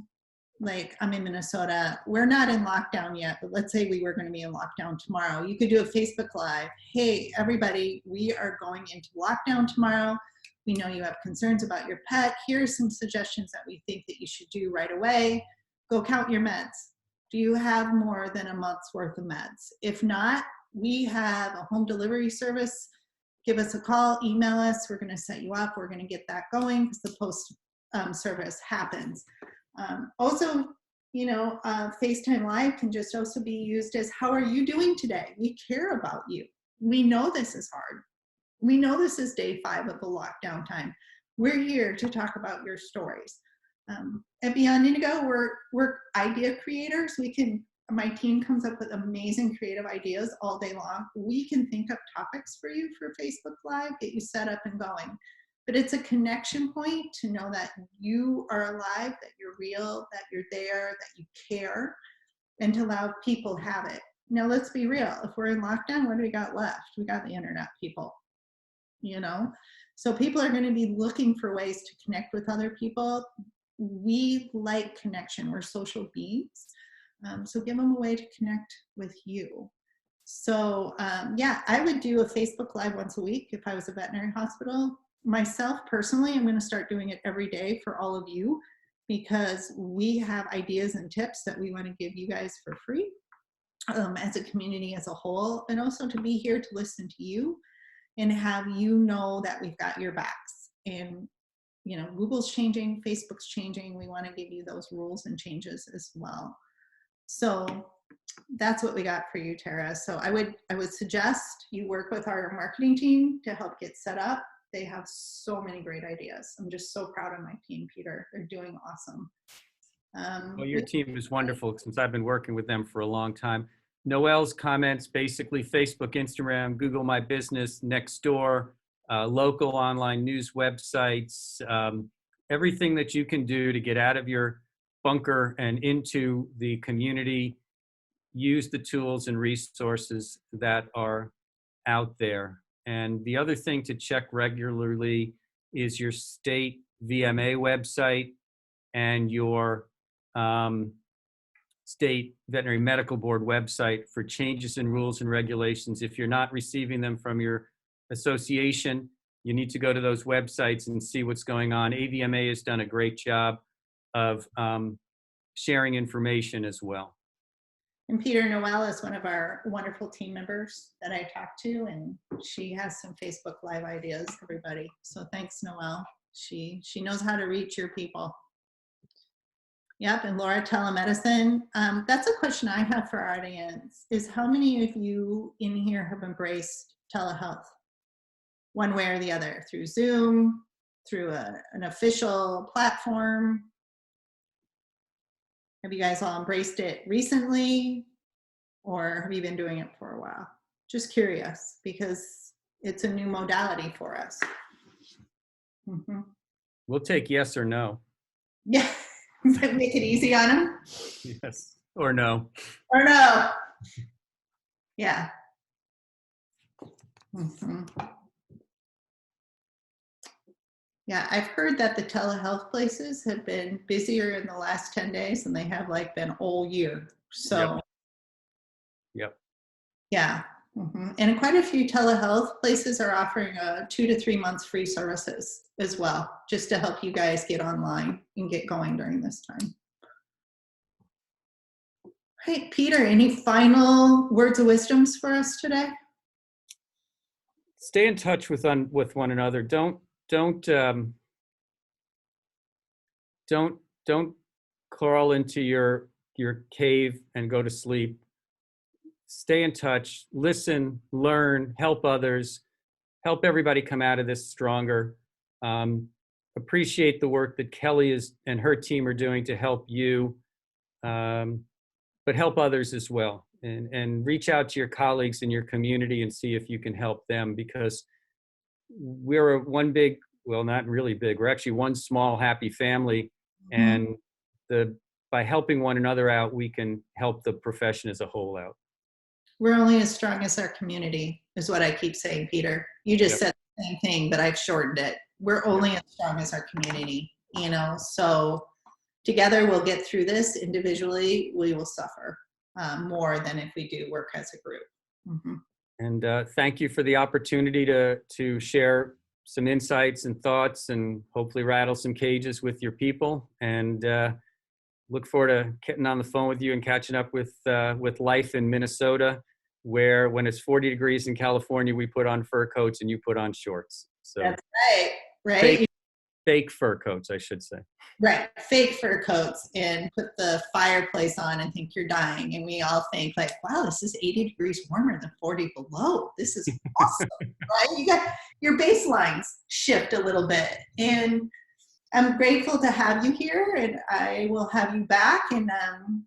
like, I'm in Minnesota. We're not in lockdown yet, but let's say we were going to be in lockdown tomorrow. You could do a Facebook Live. Hey, everybody, we are going into lockdown tomorrow. We know you have concerns about your pet. Here are some suggestions that we think that you should do right away. Go count your meds. Do you have more than a month's worth of meds? If not, we have a home delivery service. Give us a call, email us. We're going to set you up. We're going to get that going because the post service happens. Also, you know, FaceTime Live can just also be used as, how are you doing today? We care about you. We know this is hard. We know this is day 5 of the lockdown time. We're here to talk about your stories. At Beyond Indigo, we're idea creators. My team comes up with amazing creative ideas all day long. We can think up topics for you for Facebook Live, get you set up and going. But it's a connection point to know that you are alive, that you're real, that you're there, that you care, and to allow people have it. Now, let's be real. If we're in lockdown, what do we got left? We got the internet, people, you know? So people are going to be looking for ways to connect with other people. We like connection. We're social beings. So give them a way to connect with you. So yeah, I would do a Facebook Live once a week if I was a veterinary hospital. Myself personally, I'm going to start doing it every day for all of you because we have ideas and tips that we want to give you guys for free as a community as a whole, and also to be here to listen to you and have you know that we've got your backs. And you know, Google's changing, Facebook's changing. We want to give you those rules and changes as well. So that's what we got for you, Tara. So I would suggest you work with our marketing team to help get set up. They have so many great ideas. I'm just so proud of my team, Peter. They're doing awesome. Well, your team is wonderful since I've been working with them for a long time. Noelle's comments, basically Facebook, Instagram, Google My Business, Nextdoor, local online news websites, everything that you can do to get out of your bunker and into the community. Use the tools and resources that are out there. And the other thing to check regularly is your state VMA website and your state veterinary medical board website for changes in rules and regulations. If you're not receiving them from your association, you need to go to those websites and see what's going on. AVMA has done a great job of sharing information as well. And Peter, Noelle is one of our wonderful team members that I talked to, and she has some Facebook Live ideas, everybody. So thanks, Noelle. She knows how to reach your people. Yep, and Laura, telemedicine. That's a question I have for our audience, is how many of you in here have embraced telehealth one way or the other, through Zoom, through an official platform? Have you guys all embraced it recently, or have you been doing it for a while? Just curious, because it's a new modality for us. Mm-hmm. We'll take yes or no. Yeah, make it easy on them. Yes, or no. Or no. Yeah. Mm-hmm. Yeah, I've heard that the telehealth places have been busier in the last 10 days than they have like been all year. So, yep. Yeah. Mm-hmm. And quite a few telehealth places are offering 2 to 3 months free services as well, just to help you guys get online and get going during this time. Right, Peter, any final words of wisdoms for us today? Stay in touch with one another. Don't crawl into your cave and go to sleep. Stay in touch, listen, learn, help others, help everybody come out of this stronger. Appreciate the work that Kelly and her team are doing to help you, but help others as well. And reach out to your colleagues in your community and see if you can help them, because we're one big, well, not really big, we're actually one small happy family. Mm-hmm. And by helping one another out, we can help the profession as a whole out. We're only as strong as our community, is what I keep saying, Peter. You just said same thing, but I've shortened it. We're only as strong as our community, so together we'll get through this. Individually, we will suffer more than if we do work as a group. Mm-hmm. And thank you for the opportunity to share some insights and thoughts and hopefully rattle some cages with your people. And look forward to getting on the phone with you and catching up with life in Minnesota, where when it's 40 degrees in California, we put on fur coats and you put on shorts. So that's right. Fake fur coats, I should say. Right, fake fur coats and put the fireplace on and think you're dying. And we all think like, wow, this is 80 degrees warmer than 40 below. This is awesome, right? You got your baselines shift a little bit. And I'm grateful to have you here, and I will have you back and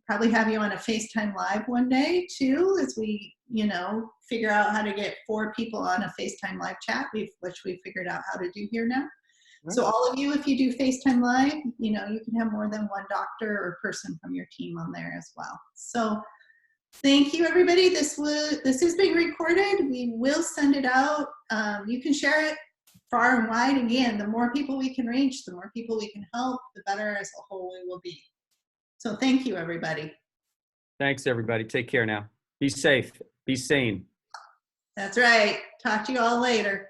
probably have you on a FaceTime Live one day too, as we, figure out how to get 4 people on a FaceTime Live chat, which we figured out how to do here now. So all of you, if you do FaceTime Live, you can have more than one doctor or person from your team on there as well. So thank you, everybody. This is being recorded. We will send it out. You can share it far and wide. Again, the more people we can reach, the more people we can help, the better as a whole we will be. So thank you, everybody. Thanks, everybody. Take care now. Be safe. Be sane. That's right. Talk to you all later.